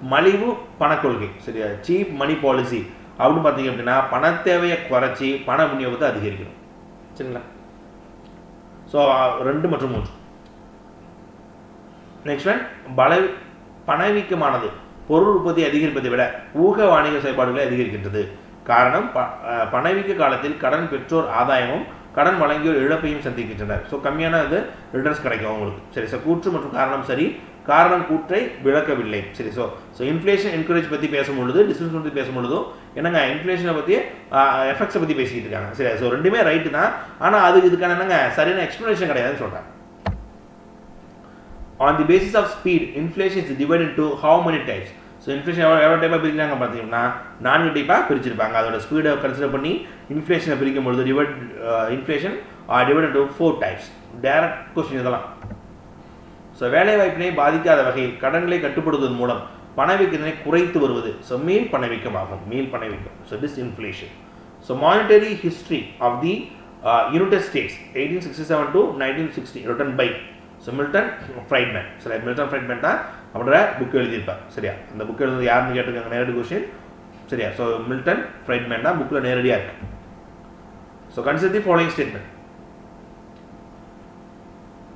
மலிவு பணக்கொள்கை. சரியா? சீப் மணி பாலிசி அப்படின்னு பார்த்தீங்க அப்படின்னா பண தேவையை குறைச்சி பண விநியோகத்தை அதிகரிக்கணும். சரிங்களா? ஸோ 2 மற்றும் 3. நெக்ஸ்ட் ஒன் பணவீக்கமானது பொருள் உற்பத்தி அதிகரிப்பதை விட ஊக வாணிக செயல்பாடுகளை அதிகரிக்கின்றது. காரணம் பணவீக்க காலத்தில் கடன் பெற்றோர் ஆதாயமும் கடன் வழங்கியோர் இழப்பையும் சந்திக்கின்றனர். ஸோ கம்மியான இது ரிட்டர்ன்ஸ் கிடைக்கும் அவங்களுக்கு. சரி, ஸோ கூற்று மற்றும் காரணம் சரி, காரணம் கூற்றை விளக்கவில்லை. சரி, ஸோ இன்ஃப்ளேஷன் என்கரேஜ் பற்றி பேசும்பொழுது, டிஸ்கவுண்ட் பற்றி பேசும்பொழுதும் என்னங்க இன்ஃப்ளேஷனை பற்றி எஃபெக்ட்ஸை பற்றி பேசிக்கிட்டு இருக்காங்க. சரி, ஸோ ரெண்டுமே ரைட்டு தான், ஆனால் அது இதுக்கான என்னங்க சரியான எக்ஸ்பிளனேஷன் கிடையாதுன்னு சொல்கிறாங்க. On the basis of speed inflation is divide into how many types. So inflation எவ்வளோ டைப்பாக பிரிக்கிறாங்க பார்த்தீங்கன்னா 4 டைப்பாக பிரிச்சிருப்பாங்க. அதோட ஸ்பீடை கன்சிடர் பண்ணி இன்ஃப்ளேஷனை பிரிக்கும் பொழுது inflation divide into 4 types. Direct question இதெல்லாம். ஸோ வேலைவாய்ப்பினை பாதிக்காத வகையில் கடன்களை கட்டுப்படுவதன் மூலம் பணவீக்கத்தினை குறைத்து வருவது ஸோ மீள் பணவீக்கம் ஆகும். மீள் பணவீக்கம். So this inflation. So monetary history of the United States 1867 to 1960 written by so Milton Friedman. சரி, மில்டன் ஃப்ரைட்மேன் தான் அப்படின்ற புக் எழுதியிருப்பார். சரியா? அந்த புக் எழுதுறது யாருன்னு கேட்டிருக்காங்க, நேரடி கொஸ்டின். சரியா? ஸோ மில்டன் ஃப்ரைட்மேன் தான் புக்கில் நேரடியாக இருக்கு. So consider the following statement.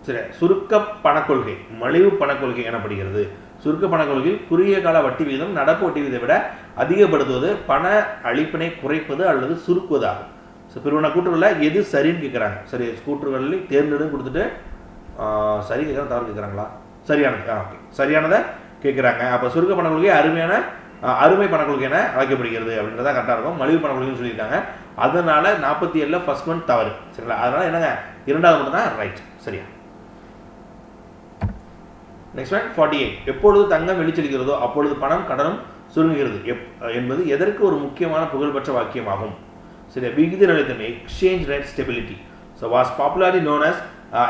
சரி, சுருக்க பணக்கொள்கை மலிவு பணக்கொள்கை எனப்படுகிறது. சுருக்க பணக்கொள்கையில் குறுகிய கால வட்டி விகிதம் நடப்பு வட்டி விகிதத்தை விட அதிகப்படுத்துவது பண அளிப்பினை குறைப்பது அல்லது சுருக்குவது ஆகும். ஸோ பிரிவான கூற்றுகளில் எது சரின்னு கேட்குறாங்க. சரி, கூற்றுகளில் தேர்ந்தெடுன்னு கொடுத்துட்டு சரி கேட்குறாங்க, தவறு கேட்குறாங்களா? சரியானது. ஓகே, சரியானதை கேட்குறாங்க. அப்போ சுருக்க பணக்கொள்கை அருமை பணக்கொள்கை என அழைக்கப்படுகிறது அப்படின்றத கரெக்டாக இருக்கும். மலிவு பணக்கொள்கைன்னு சொல்லியிருக்காங்க. அதனால 47ல் ஃபர்ஸ்ட் ஒன் தவறு. சரிங்களா? அதனால என்னங்க இரண்டாவது மட்டும் தான் ரைட். சரியா? Next one 48. எப்பொழுது தங்கம் வெளிச்செல்கிறதோ அப்பொழுது பணம் கடனும் சுருங்குகிறது என்பது எதற்கு ஒரு முக்கியமான புகழ்பெற்ற வாக்கியமாகும். சரி, விகித நிலைத்தன்மை exchange rate stability. So was popularly known as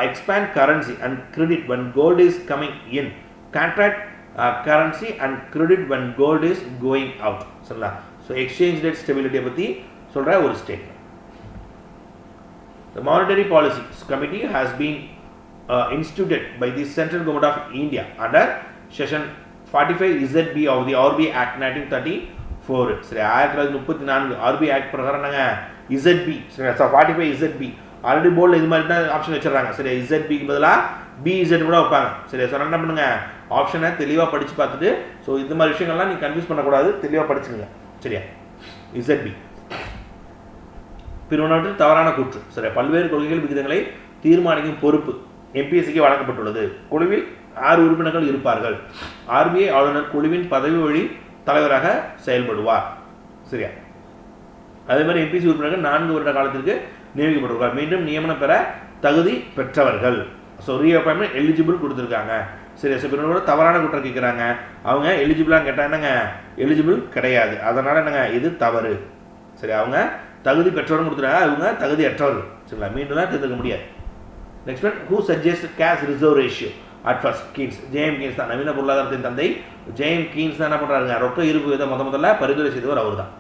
expand currency and credit when gold is coming in, contract currency and credit when gold is going out. சரிங்களா? ஸோ எக்ஸ்சேஞ்ச் ரேட் ஸ்டெபிலிட்டியை பற்றி சொல்கிற ஒரு statement. The Monetary Policy Committee has been instituted by the Central Government of India under Section 45 ZB of the RBI Act 1934. சரி, 1934 RBI Act பிரகாரம் நாங்கள் ZB. சரி, 45 ZB already போர்டில் இது மாதிரி தான் ஆப்ஷன் வச்சிடறாங்க. சரி, இசட்பிக்கு பதிலாக பிஇசட் கூட வைப்பாங்க. சரி, ஸோ என்ன பண்ணுங்க, ஆப்ஷனை தெளிவாக படித்து பார்த்துட்டு ஸோ இந்த மாதிரி விஷயங்கள்லாம் நீங்கள் கன்ஃபியூஸ் பண்ணக்கூடாது, தெளிவாக படிச்சுங்க. சரியா? இசட்பி பிரிவினவற்றில் தவறான கூற்று. சரி, பல்வேறு கொள்கைகள் விகிதங்களை தீர்மானிக்கும் பொறுப்பு எம்பிஎஸ்சிக்கு வழங்கப்பட்டுள்ளது. குழுவில் 6 உறுப்பினர்கள் இருப்பார்கள். ஆர்பிஐ ஆளுநர் குழுவின் பதவி வழி தலைவராக செயல்படுவார். சரியா? அதே மாதிரி எம்பிசி உறுப்பினர்கள் 4 வருட காலத்திற்கு நியமிக்கப்பட்டிருக்கார். மீண்டும் நியமனம் பெற தகுதி பெற்றவர்கள். ஸோ ரீஅப்பாயின்மெண்ட் எலிஜிபிள் கொடுத்துருக்காங்க. சரி, ஸோ பிரிவினரோட தவறான குற்றம் கேட்குறாங்க. அவங்க எலிஜிபிளாக கேட்டால் என்னங்க எலிஜிபிள் கிடையாது. அதனால் என்னங்க இது தவறு. சரி, அவங்க தகுதி பெற்றவர்கள் கொடுத்துருக்காங்க, அவங்க தகுதி அற்றவர்கள். சரிங்களா? மீண்டும்லாம் தேர்ந்தெடுக்க முடியாது. Next one, who suggest cash reserve ratio at first? Keynes. JM Keynes தான் நவீன பொருளாதாரத்தின் தந்தை. ஜேஎம் கீன்ஸ் தான் என்ன பண்ணுறாருங்க, ரொக்க இருப்பு விகிதத்தை முதல்ல பரிந்துரை செய்தவர் அவர் தான்.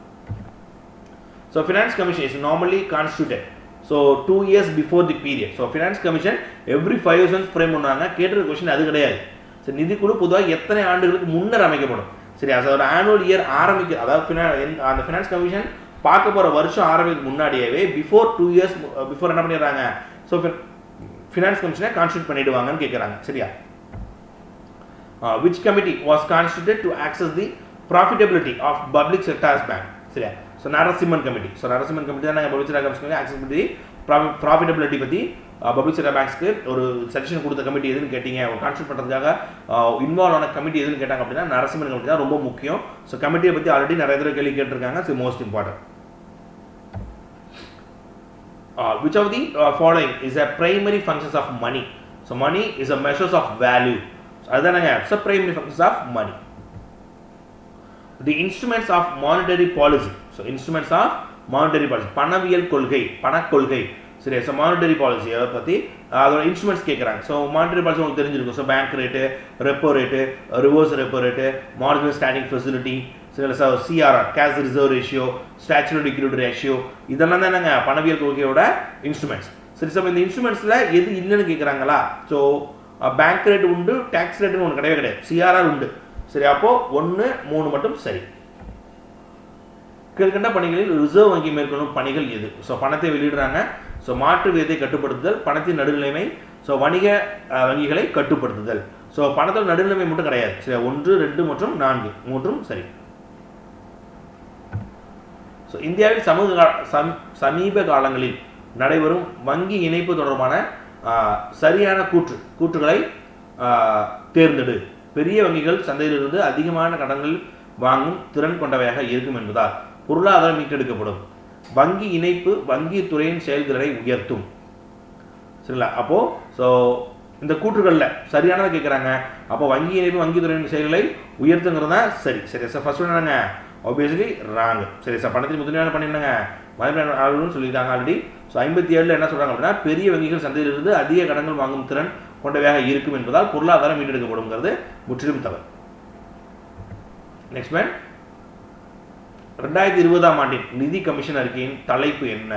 So finance commission is normally constituted so 2 years before the period. So finance commission every 5 years frame பண்ணுவாங்க. கேட்டிருக்க கொஸ்டின் அது கிடையாது. சரி நிதிக்குழு பொதுவாக எத்தனை ஆண்டுகளுக்கு முன்னர் அமைக்கப்படும் சரி அதோட ஆனுவல் இயர் ஆரம்பிக்க அதாவது அந்த ஃபினான்ஸ் கமிஷன் பார்க்க போகிற வருஷம் ஆரம்பிக்கு முன்னாடியே பிஃபோர் 2 இயர்ஸ் பிஃபோர் என்ன பண்ணிடுறாங்க ஸோ ஃபினான்ஸ் கமிஷனை கான்ஸ்டியூட் பண்ணிடுவாங்கன்னு கேட்குறாங்க சரியா which committee was constituted to access the profitability of public sectors bank சரியா so Narasimhan committee so Narasimhan committee தான் நாங்கள் பப்ளிக் செக்டர் கமிஷனுக்கு ஆக்சஸ் பண்ணி ப்ராஃபிட்டபிலிட்டி பற்றி பப்ளிக் செக்டர் பேங்க்ஸ்க்கு ஒரு சஜஷன் கொடுத்த கமிட்டி எதுன்னு கேட்டீங்க ஒரு கான்ஸ்டியூட் பண்ணுறதுக்காக இன்வால்வ் ஆன கமிட்டி எதுன்னு கேட்டாங்க அப்படின்னா நரசிம்மன் கமிட்டி தான் ரொம்ப முக்கியம் ஸோ கமிட்டியை பற்றி ஆல்ரெடி நிறைய தடவை கேள்வி கேட்டிருக்காங்க so most important which of the following is a primary functions of money so money is a measures of value so adana so primary functions of money the instruments of monetary policy so instruments of monetary policy பணவியல் கொள்கை பணக்கொள்கை சரி so monetary policy அதை பற்றி அதோட instruments கேட்குறாங்க so monetary policy உங்களுக்கு தெரிஞ்சிருக்கும் so bank rate repo rate reverse repo rate marginal standing facility சரி so CRR cash reserve ratio statutory liquidity ratio இதெல்லாம் தான் நாங்கள் பணவியல் கொள்கையோட இன்ஸ்ட்ருமெண்ட்ஸ் சரி ஸோ இந்த இன்ஸ்ட்ருமெண்ட்ஸில் எது இல்லைன்னு கேட்குறாங்களா ஸோ பேங்க் ரேட் உண்டு டேக்ஸ் ரேட்டுன்னு ஒன்று கிடையவே கிடையாது சிஆர்ஆர் உண்டு சரி அப்போது 1 3 மட்டும் சரி கீழ்கண்ட பணிகளில் ரிசர்வ் வங்கி மேற்கொள்ளும் பணிகள் எது ஸோ பணத்தை வெளியிடுறாங்க ஸோ மாற்று விகிதத்தை கட்டுப்படுத்துதல் பணத்தின் நடுநிலைமை ஸோ வணிக வங்கிகளை கட்டுப்படுத்துதல் ஸோ பணத்தோட நடுநிலைமை மட்டும் கிடையாது சரி 1 2 மற்றும் 4 மூன்றும் சரி ஸோ இந்தியாவில் சமீப காலங்களில் நடைபெறும் வங்கி இணைப்பு தொடர்பான சரியான கூற்றுகளை தேர்ந்தெடு பெரிய வங்கிகள் சந்தையிலிருந்து அதிகமான கடன்கள் வாங்கும் திறன் கொண்டவையாக இருக்கும் என்பதால் பொருளாதாரம் மீட்டெடுக்கப்படும் வங்கி இணைப்பு வங்கி துறையின் செயல்திறனை உயர்த்தும் சரிங்களா அப்போ ஸோ இந்த கூற்றுகளில் சரியானதை கேட்குறாங்க அப்போ வங்கி இணைப்பு வங்கி துறையின் செயல்களை உயர்த்துங்கிறது தான் சரி சரி சார் ஃபர்ஸ்ட் என்னங்க ஆப்வியஸ்லி ராங் சரி சார் பணத்தில் முதலீடு பண்ணிருந்தாங்க மதிப்பெண் சொல்லியிருக்காங்க ஆல்ரெடி ஸோ 57 என்ன சொல்கிறாங்க அப்படின்னா பெரிய வங்கிகள் சந்தையிலிருந்து அதிக கடன்கள் வாங்கும் திறன் கொண்டவையாக இருக்கும் என்பதால் பொருளாதாரம் மீட்டெடுக்கப்படும்ங்கிறது முற்றிலும் தவறு நெக்ஸ்ட் மேன் 2020 ஆண்டின் நிதி கமிஷன் அறிக்கையின் தலைப்பு என்ன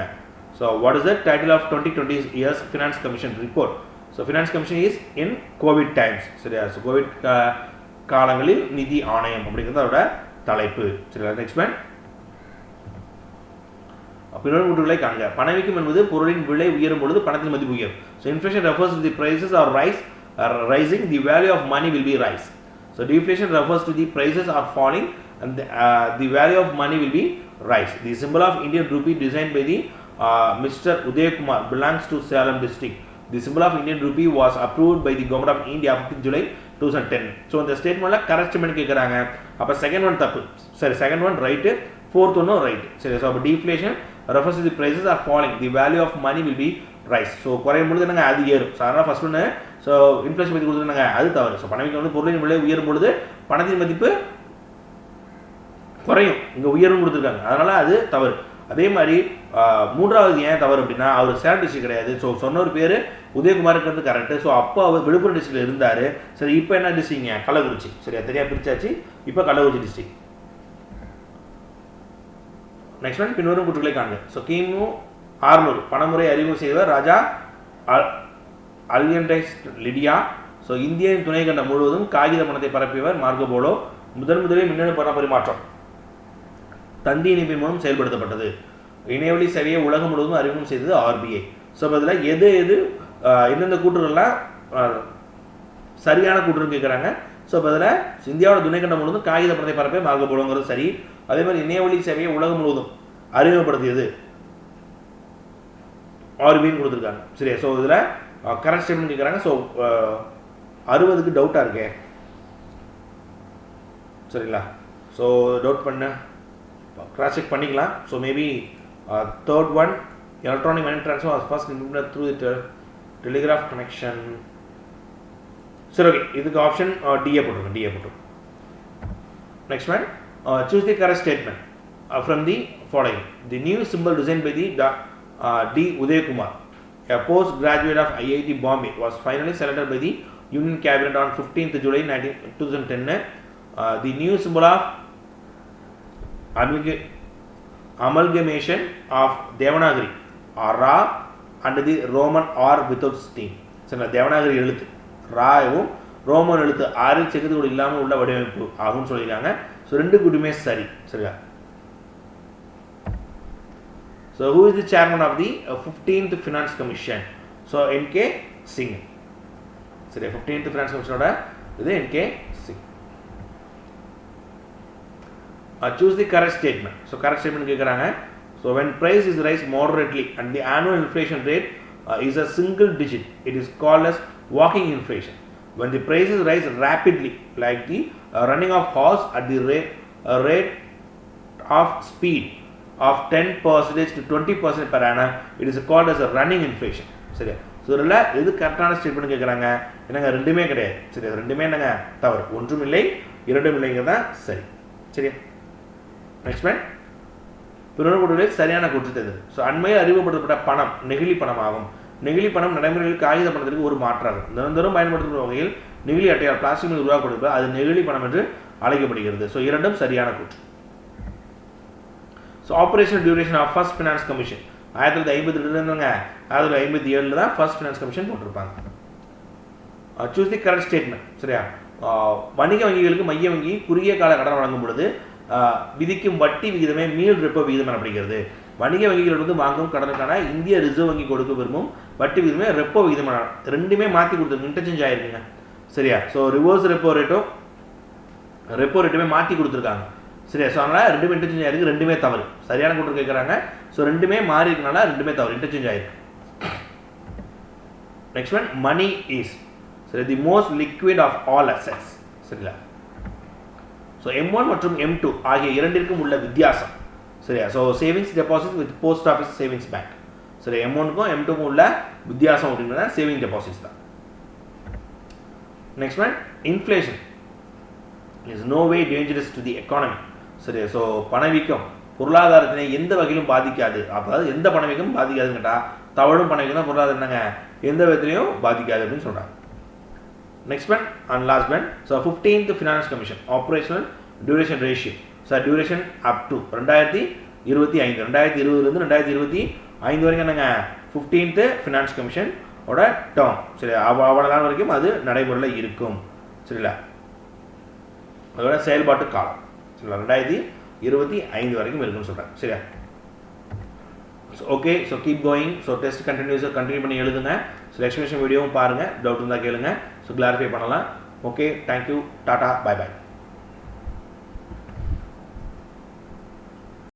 so what is the title of 2020 years finance commission report so finance commission is in COVID times சரியா ஸோ கோவிட் காலங்களில் நிதி ஆணையம் அப்படிங்கிறது அதோட தலைப்பு சரியா நெக்ஸ்ட் மேன் பின்வரும் கூற்றுகளை காண்க பணவீக்கம் என்பது பொருளின் விலை உயரும் பொழுது பணத்தின் மதிப்பு உயரும் so inflation refers to the prices are rising the value of money will be rise so deflation refers to the prices are falling and the value of money will be rise the symbol of Indian rupee designed by the Mr. Uday Kumar belongs to Salem district the symbol of Indian rupee was approved by the government of India 15 July 2010 so இந்த ஸ்டேட்மெண்ட்ல correct statement கேக்குறாங்க அப்ப second one தப்பு சரி second one right fourth one right சரி so deflation refers to the prices are falling the value of money will be rise so குறையும் பொழுது என்னங்க அது ஏறும் சாதாரண ஃபர்ஸ்ட் ஒன்று ஸோ இன்ஃப்ளேஷன் பற்றி கொடுத்துருந்தாங்க அது தவறு ஸோ பணவீக்கம் வந்து பொருளின் விலை உயரும் பொழுது பணத்தின் மதிப்பு குறையும் இங்கே உயரும் கொடுத்துருக்காங்க அதனால அது தவறு அதே மாதிரி மூன்றாவது ஏன் தவறு அப்படின்னா அவர் சேலம் டிஸ்ட்ரிக்ட் கிடையாது ஸோ சொன்ன ஒரு பேர் உதயகுமாருக்கு கரெக்டு ஸோ அப்போ அவர் விழுப்புரம் டிஸ்ட்ரிக்ட்ல இருந்தார் சரி இப்போ என்ன டிஸ்ட்ரிக்ட்ங்க கள்ளக்குறிச்சி சரியா தெரியா பிரிச்சாச்சு இப்போ கள்ளக்குறிச்சி டிஸ்ட்ரிக்ட் நெக்ஸ்ட் ஒன் பின்வரும் கூற்றுகளை காண்க ஸோ கிமு 600 பணமுறை அறிமுகம் செய்தவர் ராஜா அல்யன்டைஸ் லிடியா ஸோ இந்தியாவின் துணை கண்டம் முழுவதும் காகித பணத்தை பரப்பியவர் மார்கோ போலோ முதலில் மின்னணு பண பரிமாற்றம் தந்தி இணைப்பின் மூலம் செயல்படுத்தப்பட்டது இணையவழி சேவையை உலகம் முழுவதும் அறிமுகம் செய்தது ஆர்பிஐ ஸோ அதில் எது எந்தெந்த கூற்றுகள்லாம் சரியான கூற்றுன்னு கேட்குறாங்க ஸோ அதில் இந்தியாவோட துணைக்கண்டம் முழுவதும் காகித பணத்தை பரப்ப மார்கோ போலோங்கிறது சரி அதே மாதிரி இணையவழி சேவையை உலகம் முழுவதும் அறிமுகப்படுத்தியது ஆர்பிஐன்னு கொடுத்துருக்காங்க சரியா ஸோ இதில் கரெக்ட் ஸ்டேட்மெண்ட் கேட்குறாங்க ஸோ 60க்கு டவுட்டாக இருக்கே சரிங்களா ஸோ டவுட் பண்ண கிராஸ் செக் பண்ணிக்கலாம் so maybe third one electronic money transfer first implemented through the telegraph connection சரி ஓகே இதுக்கு ஆப்ஷன் டிஏ போட்டுருங்க next one choose the correct statement from the following the new simple design by the D Udayakumar a postgraduate of IIT Bombay was finally selected by the Union Cabinet on 15th July 2010 the new symbol of amalgamation of Devanagari or Ra and the Roman R without steam so Devanagari எழுத்து ராவும் Roman எழுத்து 6 செங்குத்து கோடு இல்லாமல் உள்ள வடிவமைப்பு ஆகும்னு சொல்லியிருக்காங்க. So 2 கூட்டுமே சரி. சரியா? So who is the chairman of the 15th Finance Commission? So NK Singh. சரியா? 15th Finance Commission ஓட இது NK Singh. Choose the correct statement. So correct statement கேக்குறாங்க. So when price is rise moderately and the annual inflation rate is a single digit, it is called as walking inflation. When the prices rise rapidly, like the running of horse at the rate of speed of 10% to 20% per annum, it is called as a running inflation. சரியா? So இதில் எது கரெக்டான statement கேட்குறாங்க? என்னங்க ரெண்டுமே கிடையாது. சரியா? ரெண்டுமே என்னங்க தவறு. ஒன்றும் இல்லை, இரண்டும் இல்லைங்கிறது தான் சரி. சரியா? நெக்ஸ்ட் மேன் பிறகு சரியான கூற்று தேர்ந்தது. ஸோ அண்மையில் அறிமுகப்படுத்தப்பட்ட பணம் நெகிழி பணம் ஆகும். நெகிழி பணம் நடைமுறையில் காகித பணத்திற்கு ஒரு மாற்றாகும். தினந்தோறும் பயன்படுத்தப்படும் வகையில் நெகிழி அட்டையால் பிளாஸ்டிக் உருவாக்கப்படுகிறது. அது நெகிழி பணம் என்று அழைக்கப்படுகிறது. ஸோ இரண்டும் சரியான கூற்று. So operational duration of first finance commission 1952 இருந்தாங்க. 1957 தான் ஃபர்ஸ்ட் ஃபினான்ஸ் கமிஷன் போட்டிருப்பாங்க. Choose the correct statement. சரியா? வணிக வங்கிகளுக்கு மைய வங்கி குறுகிய கால கடன் வழங்கும் பொழுது விதிக்கும் வட்டி விகிதமே மீள் ரெப்போ விகிதம் எனப்படுகிறது. வணிக வங்கிகளிலிருந்து வாங்கும் கடனுக்கான இந்திய ரிசர்வ் வங்கி கொடுக்க விரும்பும் வட்டி விகிதமே ரெப்போ விகிதம். ரெண்டுமே மாற்றி கொடுத்துருக்கு, இன்டர்சேஞ்ச் ஆயிருக்குங்க. சரியா? ஸோ ரிவர்ஸ் ரெப்போ ரேட்டுமே மாற்றி கொடுத்துருக்காங்க. சரியா? ஸோ அதனால் ரெண்டுமே இன்டர்சேஞ்ச் ஆயிருக்கு. ரெண்டுமே தவறு. சரியான கூற்று கேட்குறாங்க. ஸோ ரெண்டுமே மாறி இருக்கனால ரெண்டுமே தவறு, இன்டர்சேஞ்ச் ஆயிருக்கு. நெக்ஸ்ட் ஒன் மணி இஸ் சரி the most liquid of all assets. சரிங்களா? ஸோ M1 மற்றும் M2 ஆகிய இரண்டிற்கும் உள்ள வித்தியாசம். சரியா? So savings deposits with post office savings bank. சரி, M1க்கும் M2க்கும் உள்ள வித்தியாசம் அப்படின்னா சேவிங் டெபாசிட்ஸ் தான். Next one inflation is no way dangerous to the economy. சரி, ஸோ பணவீக்கம் பொருளாதாரத்தினை எந்த வகையிலும் பாதிக்காது. அதாவது எந்த பணவீக்கமும் பாதிக்காதுன்னு கேட்டால் தவழும் பணவீக்கம் தான் பொருளாதாரம் என்னங்க எந்த விதத்திலையும் பாதிக்காது அப்படின்னு சொல்கிறாங்க. Next one and last one. So 15th Finance Commission operational duration ratio. So duration up to 2025. 2020 இருந்து 2025 வரைக்கும் என்னங்க 15th Finance Commission ஓட டேர்ம். சரி, அவ்வளவு நாள் வரைக்கும் அது நடைமுறையில் இருக்கும். சரிங்களா? அதோட செயல்பாட்டு காலம் சரிங்களா 2025 வரைக்கும் இருக்குன்னு சொல்றேன். சரியா? Okay, so keep going. So test கண்டினியூஸாக கண்டினியூ பண்ணி எழுதுங்க. ஸோ எக்ஸ்பிளேஷன் வீடியோவும் பாருங்கள். டவுட் இருந்தால் கேளுங்க. ஸோ கிளாரிஃபை பண்ணலாம். Okay, thank you, Tata, bye bye.